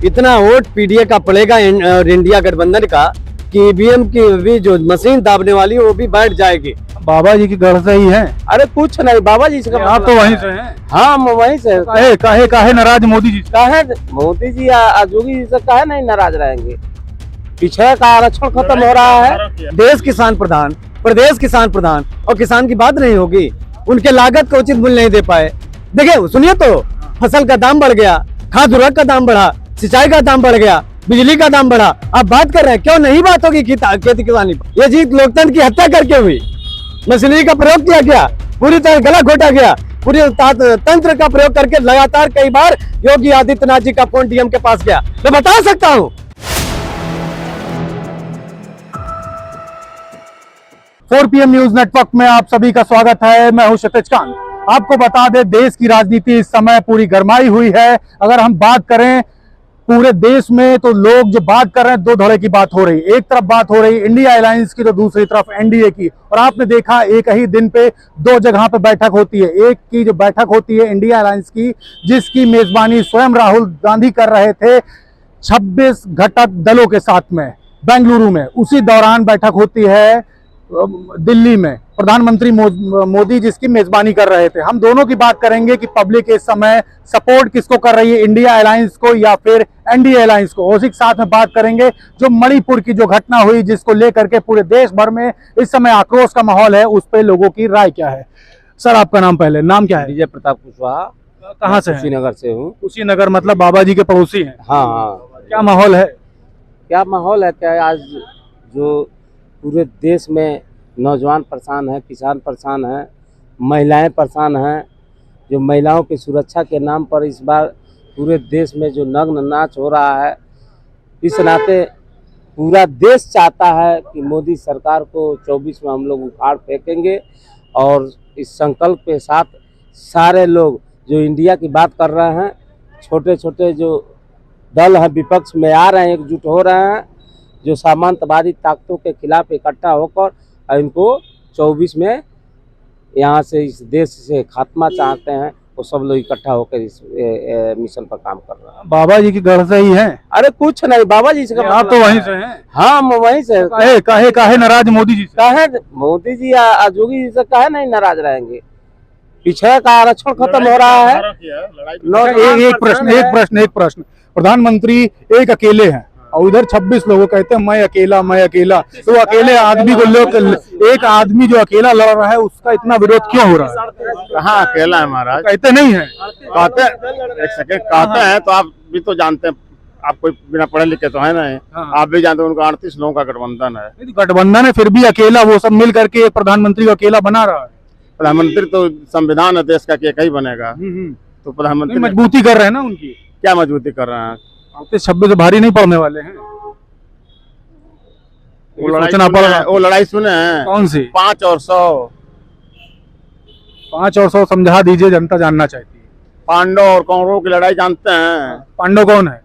इतना vote PDA का पड़ेगा और इंडिया गठबंधन का कि ईवीएम की भी जो मशीन दाबने वाली वो भी बैठ जाएगी। बाबा जी की घर से ही हैं। अरे कुछ नहीं, बाबा जी से आप तो वहीं से हैं। हाँ, हम वहीं से। काहे नाराज मोदी जी? काहे मोदी जी योगी जी से काहे नहीं नाराज रहेंगे? पिछड़ा का आरक्षण खत्म हो रहा है। देश किसान प्रधान, प्रदेश किसान प्रधान, और किसान की बात नहीं होगी। उनके लागत का उचित मूल्य नहीं दे पाए। देखिए सुनिए तो, फसल का दाम बढ़ गया, खाद उर्वरक का दाम बढ़ा, सिंचाई का दाम बढ़ गया, बिजली का दाम बढ़ा। आप बात कर रहे हैं, क्यों नहीं बात होगी खेती किसानी पर? ये जीत लोकतंत्र की हत्या करके हुई। मशीनरी का प्रयोग किया गया, पूरी तरह गला घोटा गया। पूरी तंत्र का प्रयोग करके लगातार कई बार योगी आदित्यनाथ जी का फोन डीएम के पास गया। मैं बता सकता हूँ। 4 PM न्यूज नेटवर्क में आप सभी का स्वागत है। मैं हूं क्षितिज कांत। आपको बता दें, देश की राजनीति इस समय पूरी गरमाई हुई है। अगर हम बात करें पूरे देश में, तो लोग जो बात कर रहे हैं, दो धड़े की बात हो रही। एक तरफ बात हो रही इंडिया अलायंस की, तो दूसरी तरफ एनडीए की। और आपने देखा एक ही दिन पे दो जगह पे बैठक होती है। एक की जो बैठक होती है इंडिया अलायंस की, जिसकी मेजबानी स्वयं राहुल गांधी कर रहे थे 26 घटक दलों के साथ में बेंगलुरु में। उसी दौरान बैठक होती है दिल्ली में, प्रधानमंत्री मोदी जिसकी मेजबानी कर रहे थे। हम दोनों की बात करेंगे कि पब्लिक इस समय सपोर्ट किसको कर रही है, इंडिया अलायंस को या फिर एनडीए अलायंस को। उसी के साथ में बात करेंगे जो मणिपुर की जो घटना हुई, जिसको लेकर के पूरे देश भर में इस समय आक्रोश का माहौल है, उस पर लोगों की राय क्या है। सर, आपका नाम पहले, नाम क्या है? विजय प्रताप कुशवाहा। कहाँ से? कुशीनगर से हूँ। कुशीनगर मतलब बाबा जी के पड़ोसी हैं? हाँ। क्या माहौल है? क्या माहौल है? क्या आज जो पूरे देश में नौजवान परेशान है, किसान परेशान है, महिलाएं परेशान हैं। जो महिलाओं की सुरक्षा के नाम पर इस बार पूरे देश में जो नग्न नाच हो रहा है, इस नाते पूरा देश चाहता है कि मोदी सरकार को 24 में हम लोग उखाड़ फेंकेंगे। और इस संकल्प के साथ सारे लोग जो इंडिया की बात कर रहे हैं, छोटे छोटे जो दल हैं विपक्ष में आ रहे हैं, एकजुट हो रहे हैं, जो सामंतवादी ताकतों के खिलाफ इकट्ठा होकर इनको 24 में यहाँ से इस देश से खात्मा चाहते हैं, वो सब लोग इकट्ठा होकर इस मिशन पर काम कर रहे हैं। बाबा जी की घर से ही हैं? अरे कुछ नहीं, बाबा जी से। आप तो वहीं से हैं? हाँ, हम वहीं से। काहे नाराज मोदी जी से? काहे मोदी जी योगी जी से काहे नहीं नाराज रहेंगे? पिछड़ा का आरक्षण खत्म हो रहा है। एक प्रश्न। प्रधानमंत्री एक अकेले हैं और उधर 26 लोगों कहते हैं मैं अकेला। तो अकेले आदमी को लोग, एक आदमी जो अकेला लड़ रहा है, उसका इतना विरोध क्यों हो रहा है? कहाँ अकेला है महाराज? कहते नहीं है? कहते, एक सेकंड, कहते हैं तो आप भी तो जानते हैं, आप कोई बिना पढ़े लिखे तो है नहीं। आप भी जानते हैं उनका 38 लोगों का गठबंधन है। गठबंधन है, फिर भी अकेला वो सब मिल करके एक प्रधानमंत्री को अकेला बना रहा है। प्रधानमंत्री तो संविधान है देश का कि एक ही बनेगा। तो प्रधानमंत्री मजबूती कर रहे हैं ना उनकी। क्या मजबूती कर रहे हैं? 26 भारी नहीं पड़ने वाले हैं। वो लड़ाई सुने हैं? कौन सी? 5 और 100। 5 और 100 समझा दीजिए, जनता जानना चाहती है। पांडव और कौरवों की लड़ाई जानते हैं? पांडव कौन है?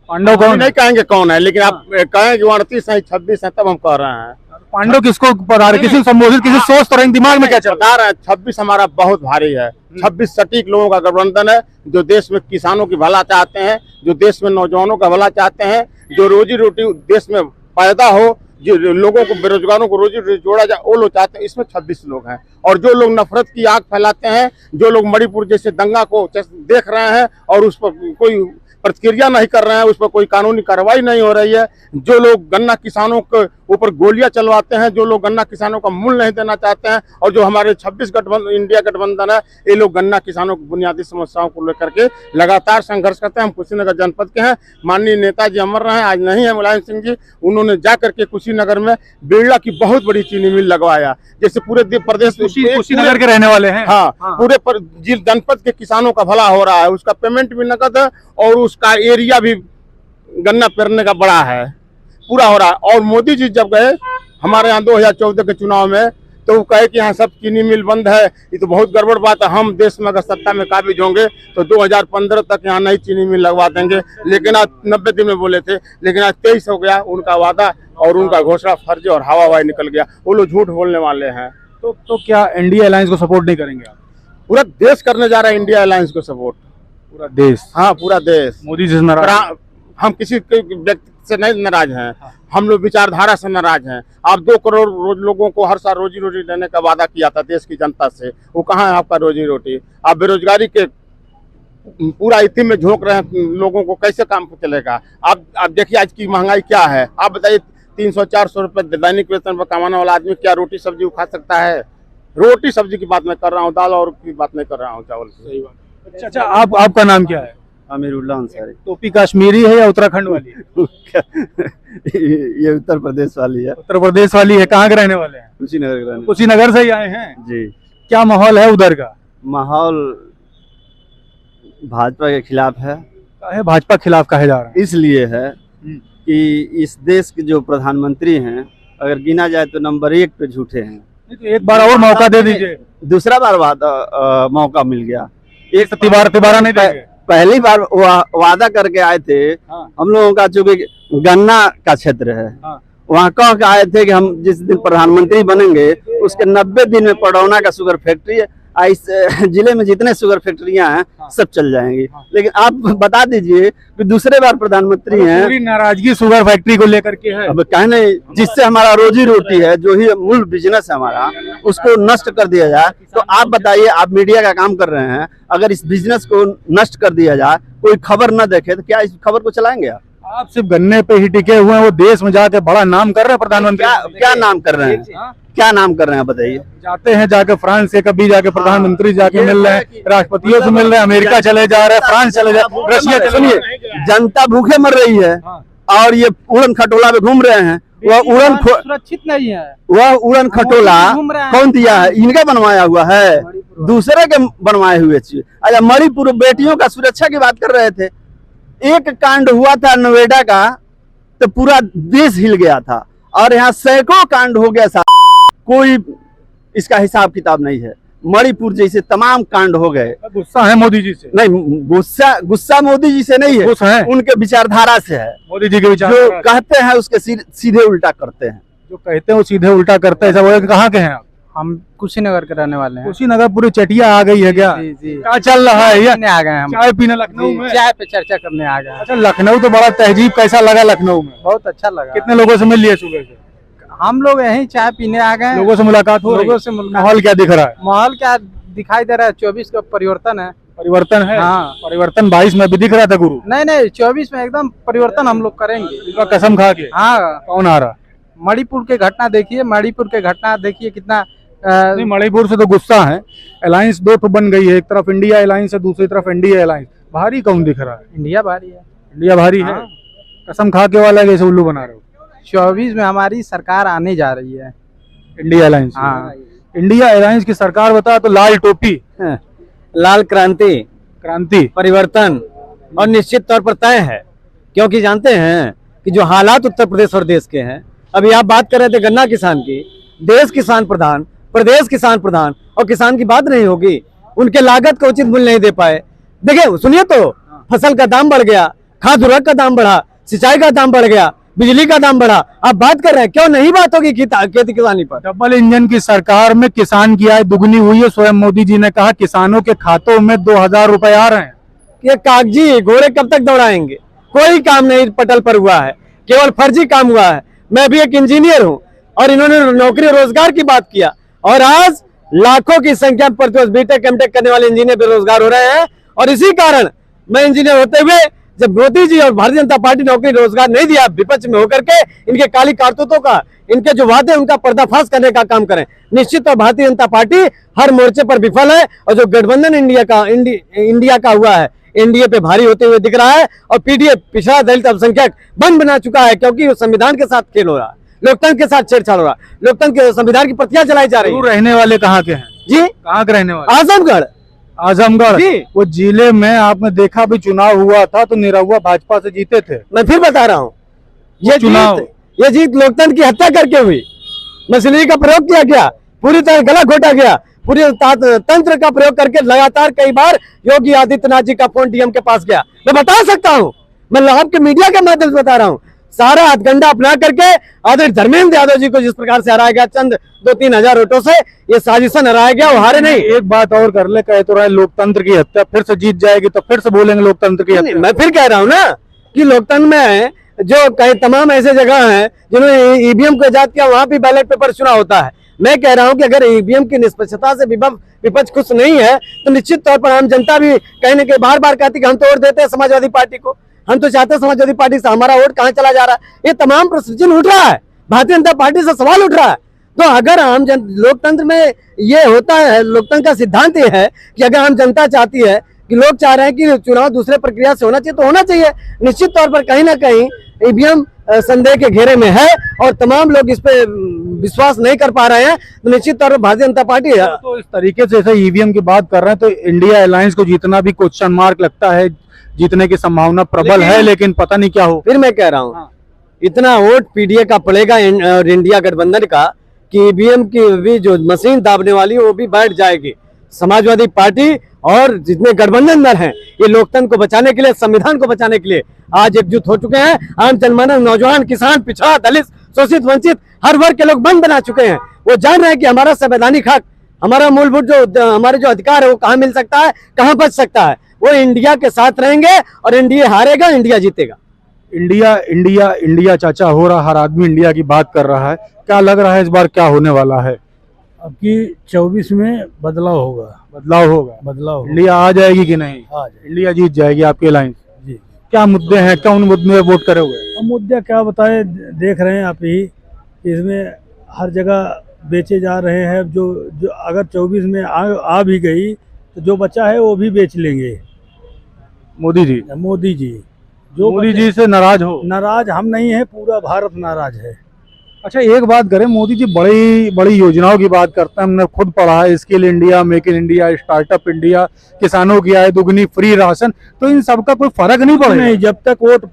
पांडव कौन? नहीं कहेंगे कौन है, लेकिन आप कहें कि 38 है, 26 है, तब हम कह रहे हैं। पांडव किसको बता रहे? किसी संबोधित, किसी सोच तो रहे दिमाग में क्या चल रहा है? 26 हमारा बहुत भारी है। 26 सटीक लोगों का गठबंधन है, जो देश में किसानों की भला चाहते हैं, जो देश में नौजवानों का भला चाहते हैं, जो रोजी रोटी देश में पैदा हो, जो लोगों को, बेरोजगारों को रोजी रोटी जोड़ा जाए, वो लोग चाहते हैं। इसमें 26 लोग हैं। और जो लोग नफरत की आग फैलाते हैं, जो लोग मणिपुर जैसे दंगा को देख रहे हैं और उस पर कोई प्रतिक्रिया नहीं कर रहे हैं, उस पर कोई कानूनी कार्रवाई नहीं हो रही है, जो लोग गन्ना किसानों के ऊपर गोलियां चलवाते हैं, जो लोग गन्ना किसानों का मूल्य नहीं देना चाहते हैं, और जो हमारे 26 गठबंधन, इंडिया गठबंधन है, ये लोग गन्ना किसानों की बुनियादी समस्याओं को लेकर के लगातार संघर्ष करते हैं। हम कुशीनगर जनपद के हैं। माननीय नेताजी अमर रहे हैं, आज नहीं है मुलायम सिंह जी। उन्होंने जा करके कुशीनगर में बिरला की बहुत बड़ी चीनी मिल लगवाया। जैसे पूरे प्रदेश कुशीनगर के रहने वाले हैं। हाँ, पूरे जनपद के किसानों का भला हो रहा है। उसका पेमेंट भी नकद है और उसका एरिया भी गन्ना पेरने का बड़ा है, पूरा हो रहा है। और मोदी जी जब गए हमारे यहाँ 2014 के चुनाव में, तो वो कहे कि यहाँ सब चीनी मिल बंद है, ये तो बहुत गड़बड़ बात है। हम देश में अगर सत्ता में काबिज होंगे तो 2015 तक यहाँ नई चीनी मिल लगवा देंगे। लेकिन आज 90 दिन में बोले थे, लेकिन आज 23 हो गया उनका वादा, और उनका घोषणा फर्जी और हवाई निकल गया। वो लोग झूठ बोलने वाले हैं। तो क्या एनडीए अलायंस को सपोर्ट नहीं करेंगे आप? पूरा देश करने जा रहा है इंडिया अलायंस को सपोर्ट। पूरा देश, हाँ पूरा देश मोदी जी से नाराज। हम किसी व्यक्ति से नहीं नाराज हैं, हम लोग विचारधारा से नाराज हैं। आप 2 करोड़ लोगों को हर साल रोजी रोटी देने का वादा किया था देश की जनता से, वो कहाँ है आपका रोजी रोटी? आप बेरोजगारी के पूरा इतनी में झोंक रहे हैं, लोगों को कैसे काम चलेगा? आप देखिए आज की महंगाई क्या है। आप बताइए 300-400 रुपए दैनिक वेतन पर कमाने वाला आदमी क्या रोटी सब्जी खा सकता है? रोटी सब्जी की बात मैं कर रहा हूँ, दाल और की बात नहीं कर रहा हूँ, चावल की। सही बात। अच्छा, आपका नाम क्या है? अमीरुल्लाह अंसारी। टोपी कश्मीरी है या उत्तराखंड वाली है? ये उत्तर प्रदेश वाली है। उत्तर प्रदेश वाली है। कहाँ के रहने वाले हैं? कुशीनगर। कुशीनगर से ही आए हैं जी। क्या माहौल है उधर का? माहौल भाजपा के खिलाफ है। भाजपा खिलाफ कहे जा रहा है? इसलिए है कि इस देश के जो प्रधानमंत्री हैं, अगर गिना जाए तो नंबर 1 पे झूठे हैं। तो एक बार और मौका दे दीजिए। दूसरा बार मौका मिल गया। एक तिबारा नहीं देंगे। पहली बार वादा करके आए थे। हम लोगों का चूंकि गन्ना का क्षेत्र है, वहाँ कह के आए थे कि हम जिस दिन प्रधानमंत्री बनेंगे उसके 90 दिन में पडौना का शुगर फैक्ट्री है, इस जिले में जितने शुगर फैक्ट्रियां हैं सब चल जाएंगी। लेकिन आप बता दीजिए कि दूसरे बार प्रधानमंत्री हैं। पूरी नाराजगी शुगर फैक्ट्री को लेकर के है। अब कहने जिससे हमारा रोजी रोटी है, जो ही मूल बिजनेस है हमारा, उसको नष्ट कर दिया जाए। तो आप बताइए, आप मीडिया का काम कर रहे हैं, अगर इस बिजनेस को नष्ट कर दिया जाए, कोई खबर न देखे तो क्या इस खबर को चलाएंगे? आप सिर्फ गन्ने पे ही टिके हुए हैं, वो देश में जाके बड़ा नाम कर रहे हैं प्रधानमंत्री। क्या नाम कर रहे हैं? क्या नाम कर रहे हैं बताइए? जाते हैं जाके फ्रांस से, कभी जाके प्रधानमंत्री जाके मिल रहे हैं, राष्ट्रपतियों से मिल रहे हैं, अमेरिका चले जा रहे हैं, फ्रांस चले जा रहे हैं, रशिया। सुनिए, जनता भूखे मर रही है और ये उड़न खटोला पे घूम रहे हैं। वह उड़न सुरक्षित नहीं है। वह उड़न खटोला कौन दिया है? इनका बनवाया हुआ है, दूसरे के बनवाए हुए चीज। अच्छा, मणिपुर बेटियों का सुरक्षा की बात कर रहे थे। एक कांड हुआ था नोएडा का तो पूरा देश हिल गया था, और यहाँ सैकड़ों कांड हो गया। कोई इसका हिसाब किताब नहीं है। मणिपुर जैसे तमाम कांड हो गए। गुस्सा है मोदी जी से? नहीं, गुस्सा मोदी जी से नहीं है, उनके विचारधारा से है। मोदी जी के विचार जो कहते हैं उसके सीधे उल्टा करते हैं। जो कहते हैं वो सीधे उल्टा करते हैं। ऐसा कहाँ के हैं आप? हम कुशीनगर के रहने वाले हैं। कुशीनगर पूरी चटिया आ गई है क्या? जी जी। क्या चल रहा है? ये आ गए हम चाय पीने लखनऊ में। चाय पे चर्चा करने आ गए। अच्छा, लखनऊ तो बड़ा तहजीब। कैसा लगा लखनऊ में? बहुत अच्छा लगा। कितने लोगों से मिल लिए सुबह से? हम लोग यहीं चाय पीने आ गए। लोगों से मुलाकात हो? लोगों से मुलाकात। माहौल क्या दिख रहा है? माहौल क्या दिखाई दे रहा है? 24 का परिवर्तन है। परिवर्तन है? हाँ। परिवर्तन 22 में भी दिख रहा था गुरु। नहीं, 24 में एकदम परिवर्तन हम लोग करेंगे। कसम खा के? हाँ। कौन आ रहा? मणिपुर के घटना देखिए, कितना नहीं, मणिपुर से तो गुस्सा है। अलायंस 2 तो बन गई है, एक तरफ इंडिया अलायंस है, दूसरी तरफ इंडिया अलायंस। भारी कौन दिख रहा है? इंडिया भारी है। इंडिया भारी है? कसम खा के वाला कैसे उल्लू बना रहे हो? 24 में हमारी सरकार आने जा रही है, इंडिया अलायंस। हाँ। इंडिया अलायंस की सरकार बता तो लाल टोपी, लाल क्रांति, परिवर्तन और निश्चित तौर पर तय है। क्योंकि जानते हैं कि जो हालात उत्तर प्रदेश और देश के हैं, अभी आप बात कर रहे थे गन्ना किसान की, देश किसान प्रधान, प्रदेश किसान प्रधान, और किसान की बात नहीं होगी। उनके लागत का उचित मूल्य नहीं दे पाए। देखिए, सुनिए तो, फसल का दाम बढ़ गया, खाद उर्वरक का दाम बढ़ा, सिंचाई का दाम बढ़ गया, बिजली का दाम बढ़ा। आप बात कर रहे हैं, क्यों नहीं बात होगी खेती किसानी पर? डबल इंजन की सरकार में किसान की आय दुगनी हुई है। स्वयं मोदी जी ने कहा किसानों के खातों में 2000 रुपए आ रहे हैं। ये कागजी घोड़े कब तक दौड़ाएंगे? कोई काम नहीं पटल पर हुआ है, केवल फर्जी काम हुआ है। मैं भी एक इंजीनियर हूँ और इन्होंने नौकरी रोजगार की बात किया, और आज लाखों की संख्या पर बीटेक एमटेक करने वाले इंजीनियर बेरोजगार हो रहे हैं। और इसी कारण मैं इंजीनियर होते हुए, जब मोदी जी और भारतीय जनता पार्टी नौकरी रोजगार नहीं दिया, विपक्ष में होकर के इनके काली कारतूतों का, इनके जो वादे उनका पर्दाफाश करने का काम करें। निश्चित तौर भारतीय जनता पार्टी हर मोर्चे पर विफल है, और जो गठबंधन इंडिया का हुआ है, एनडीए पे भारी होते हुए दिख रहा है। और पीडीए, पिछड़ा दलित अल्पसंख्यक, बंद बना चुका है, क्योंकि वो संविधान के साथ खेल हो रहा है, लोकतंत्र के साथ छेड़छाड़ हो रहा है, लोकतंत्र के संविधान की प्रतियां चलाई जा रही है। रहने वाले कहाँ के हैं जी? कहाँ के रहने वाले? आजमगढ़ जी। वो जिले में आपने देखा भी चुनाव हुआ था तो निरहुआ भाजपा से जीते थे। मैं फिर बता रहा हूँ, ये जीत लोकतंत्र की हत्या करके हुई। मशीनरी का प्रयोग किया गया, पूरी तरह गला घोटा गया, पूरे तंत्र का प्रयोग करके लगातार कई बार योगी आदित्यनाथ जी का फोन डीएम के पास गया। मैं बता सकता हूँ, मैं आपके मीडिया के माध्यम से बता रहा हूँ। सारा हथकंडा अपना करके आदरणीय धर्मेंद्र यादव जी को जिस प्रकार से हराया गया चंद 2-3 हजार वोटों से, ये साजिशन हराया गया, वो हारे नहीं। एक बात और कर ले, कहे तो रहा है लोकतंत्र की हत्या, फिर से जीत जाएगी तो फिर से बोलेंगे लोकतंत्र की हत्या। मैं फिर कह रहा हूँ ना कि लोकतंत्र में जो कई तमाम ऐसे जगह हैं जिन्होंने ईवीएम को इजाद किया, वहां भी बैलेट पेपर चुनाव होता है। मैं कह रहा हूं कि अगर ईवीएम की निष्पक्षता से विपक्ष खुश नहीं है तो निश्चित तौर पर आम जनता भी कहीं न कहीं बार बार कहती कि हम तो वोट देते हैं समाजवादी पार्टी को, हम तो चाहते हैं समाजवादी पार्टी से, हमारा वोट कहाँ चला जा रहा है, ये तमाम प्रश्न उठ रहा है, भारतीय जनता पार्टी से सवाल उठ रहा है। तो अगर लोकतंत्र में ये होता है, लोकतंत्र का सिद्धांत ये है कि अगर आम जनता चाहती है कि लोग चाह रहे हैं कि चुनाव दूसरे प्रक्रिया से होना चाहिए तो होना चाहिए। निश्चित तौर पर कहीं ना कहीं ईवीएम संदेह के घेरे में है और तमाम लोग इस पे विश्वास नहीं कर पा रहे हैं, तो निश्चित तौर पर भारतीय जनता पार्टी है। तो इस तरीके से जैसे ईवीएम की बात कर रहे हैं तो इंडिया अलायंस को जीतना भी क्वेश्चन मार्क लगता है, जीतने की संभावना प्रबल है, लेकिन पता नहीं क्या हो। फिर मैं कह रहा हूँ इतना वोट पीडीए का पड़ेगा और इंडिया गठबंधन का कि ईवीएम की भी जो मशीन दाबने वाली है वो भी बैठ जाएगी। समाजवादी पार्टी और जितने गठबंधन दल हैं ये लोकतंत्र को बचाने के लिए, संविधान को बचाने के लिए आज एकजुट हो चुके हैं। आम जनमानस, नौजवान, किसान, पिछड़ा, दलित, शोषित, वंचित हर वर्ग के लोग बंद बना चुके हैं। वो जान रहे हैं कि हमारा संवैधानिक हक, हमारा मूलभूत जो हमारे जो अधिकार है वो कहाँ मिल सकता है, कहाँ बच सकता है। वो इंडिया के साथ रहेंगे और इंडिया हारेगा, इंडिया जीतेगा। इंडिया इंडिया इंडिया चाचा हो रहा, हर आदमी इंडिया की बात कर रहा है। क्या लग रहा है इस बार क्या होने वाला है? अब की 24 में बदलाव होगा। बदलाव होगा। इंडिया आ जाएगी कि नहीं? आ जाएगी। इंडिया जीत जाएगी आपकी अलायंस? जी। क्या मुद्दे हैं, क्या उन मुद्दे में वोट करोगे? अब मुद्दे क्या बताए, देख रहे हैं आप ही, इसमें हर जगह बेचे जा रहे हैं। जो अगर 24 में आ भी गई तो जो बचा है वो भी बेच लेंगे। मोदी जी जो मोदी जी से नाराज हो? नाराज हम नहीं है, पूरा भारत नाराज है। अच्छा, एक बात करें, मोदी जी बड़ी बड़ी योजनाओं की बात करते हैं, हमने खुद पढ़ा है, skill India, make in India, startup India, किसानों की आय दुगनी, फ्री राशन, तो इन सबका कोई फर्क नहीं पड़ेगा? नहीं, जब तक वोट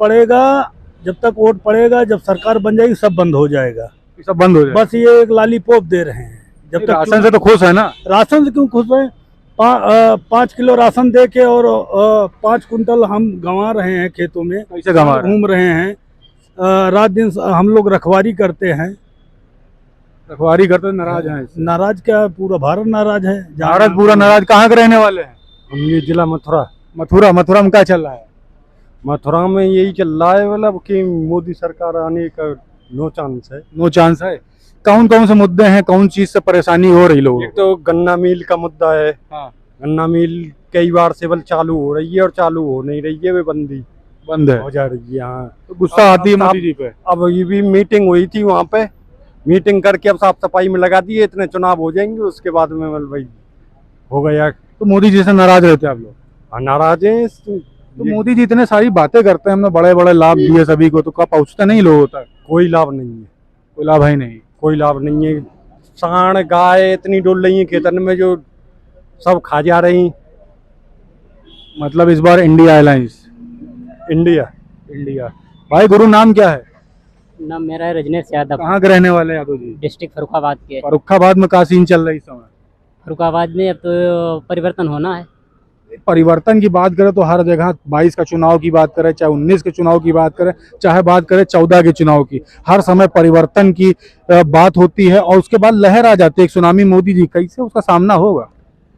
पड़ेगा, जब सरकार बन जाएगी सब बंद हो जाएगा, सब बंद हो जाएगा। बस ये एक लॉलीपॉप दे रहे हैं। जब तक राशन से तो खुश है ना? राशन से क्यों खुश है? 5 किलो राशन दे के और 5 कुंटल हम गंवा रहे हैं खेतों में, कैसे गंवा घूम रहे हैं। रात दिन हम लोग रखवारी करते हैं। नाराज हैं? नाराज क्या, पूरा भारत नाराज है। भारत पूरा नाराज। कहाँ के रहने वाले हैं? हम ये जिला मथुरा मथुरा में क्या चल रहा है? मथुरा में यही चल रहा है, मतलब कि मोदी सरकार आने का नो चांस है। कौन कौन से मुद्दे हैं, कौन चीज से परेशानी हो रही लोगों एक तो गन्ना मिल का मुद्दा है। हाँ। गन्ना मिल कई बार सेवल चालू हो रही है और चालू हो नहीं रही है, वे बंद है, हो जा रही है। हाँ, तो गुस्सा आती है मोदी जी पे। अब ये भी मीटिंग हुई थी, वहाँ पे मीटिंग करके अब साफ सफाई में लगा दिए, इतने चुनाव हो जाएंगे उसके बाद में मतलब भाई हो गया। तो मोदी जी से नाराज रहते हैं आप लोग? हाँ, नाराज हैं। तो मोदी जी इतने सारी बातें करते हैं, हमने बड़े बड़े लाभ दिए सभी को, तो क्या पहुँचते नहीं लोगों तक? कोई लाभ नहीं है, कोई लाभ है नहीं, कोई लाभ नहीं है। सांड गाय इतनी डोल रही है खेतन में जो सब खा जा रही। मतलब इस बार इंडिया अलायंस? इंडिया। भाई गुरु, नाम क्या है? नाम मेरा है रजनीश यादव। कहाँ के रहने वाले हैं यादव जी? डिस्ट्रिक्ट फर्रुखाबाद के। फर्रुखाबाद में क्या सीन चल रहा है इस समय? फर्रुखाबाद में अब तो परिवर्तन होना है। परिवर्तन की बात करें तो हर जगह 22 का चुनाव की बात करें, चाहे 19 के चुनाव की बात करें, चाहे बात करें 14 के चुनाव की, हर समय परिवर्तन की बात होती है और उसके बाद लहर आ जाती है, एक सुनामी। मोदी जी कैसे उसका सामना होगा?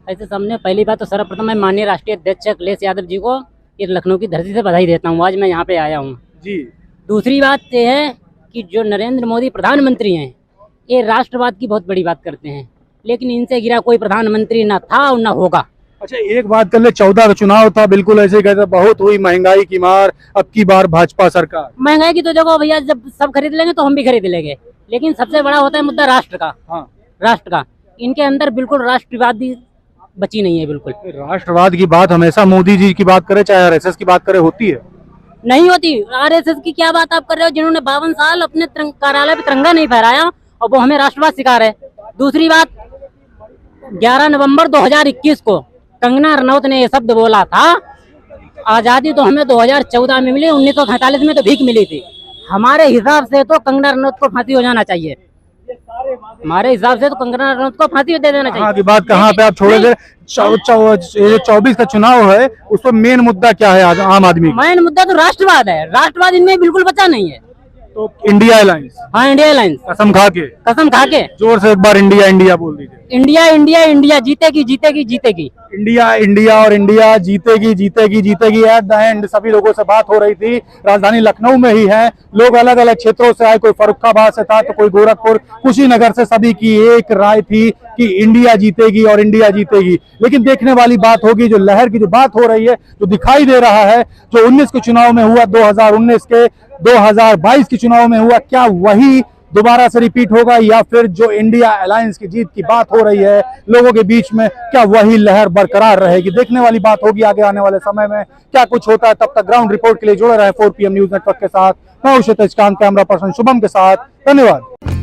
ऐसे सामने पहली बात तो सर्वप्रथम मैं माननीय राष्ट्रीय अध्यक्ष अखिलेश यादव जी को ये लखनऊ की धरती से बधाई देता हूँ, आज मैं यहाँ पे आया हूँ जी। दूसरी बात यह है कि जो नरेंद्र मोदी प्रधानमंत्री हैं, ये राष्ट्रवाद की बहुत बड़ी बात करते हैं, लेकिन इनसे गिरा कोई प्रधानमंत्री ना था और ना होगा। अच्छा, एक बात कर ले, 14 का चुनाव था, बिल्कुल ऐसे कहते बहुत हुई महंगाई की मार, अब की बार भाजपा सरकार। महंगाई की तो जगह भैया जब सब खरीद लेंगे तो हम भी खरीद लेंगे, लेकिन सबसे बड़ा होता है मुद्दा राष्ट्र का। हाँ। राष्ट्र का इनके अंदर बिल्कुल राष्ट्रवादी बची नहीं है, बिल्कुल राष्ट्रवाद की बात हमेशा मोदी जी की बात करे चाहे आरएसएस की बात करे होती है? नहीं होती। आरएसएस की क्या बात आप कर रहे हो, जिन्होंने 52 साल अपने कार्यालय पे तिरंगा नहीं फहराया और वो हमें राष्ट्रवाद सिखा रहे। दूसरी बात, 11 नवंबर 2021 को कंगना रनौत ने ये शब्द बोला था, आजादी तो हमें 2014 में मिली, 1947 में तो भीख मिली थी। हमारे हिसाब से तो कंगना रनौत को फांसी हो जाना चाहिए, हमारे हिसाब से तो कंगना रनौत को फांसी दे देना चाहिए। की बात कहाँ पे आप छोड़े थे? 24 का चुनाव है, उस पर मेन मुद्दा क्या है आम आदमी? मेन मुद्दा तो राष्ट्रवाद है। राष्ट्रवाद इनमें बिल्कुल बचा नहीं है। तो इंडिया अलायंस, हाँ इंडिया अलायंस, कसम खा के, कसम खा के। जोर से एक बार इंडिया इंडिया बोल दीजिए। इंडिया इंडिया इंडिया जीतेगी जीतेगी जीतेगी। इंडिया इंडिया और इंडिया जीतेगी जीतेगी जीतेगी। एट द एंड सभी लोगों से बात हो रही थी, राजधानी लखनऊ में ही है, लोग अलग अलग क्षेत्रों से आए, कोई फर्रुखाबाद से था तो कोई गोरखपुर, कुशीनगर से, सभी की एक राय थी कि इंडिया जीतेगी और इंडिया जीतेगी। लेकिन देखने वाली बात होगी, जो लहर की जो बात हो रही है, जो दिखाई दे रहा है, जो 19 के चुनाव में हुआ, 2019 के 2022 के चुनाव में हुआ, क्या वही दोबारा से रिपीट होगा या फिर जो इंडिया अलायंस की जीत की बात हो रही है लोगों के बीच में, क्या वही लहर बरकरार रहेगी? देखने वाली बात होगी आगे आने वाले समय में क्या कुछ होता है। तब तक ग्राउंड रिपोर्ट के लिए जुड़े रहे 4 PM न्यूज नेटवर्क के साथ। मैं क्षितिज कांत, कैमरा पर्सन शुभम के साथ। धन्यवाद।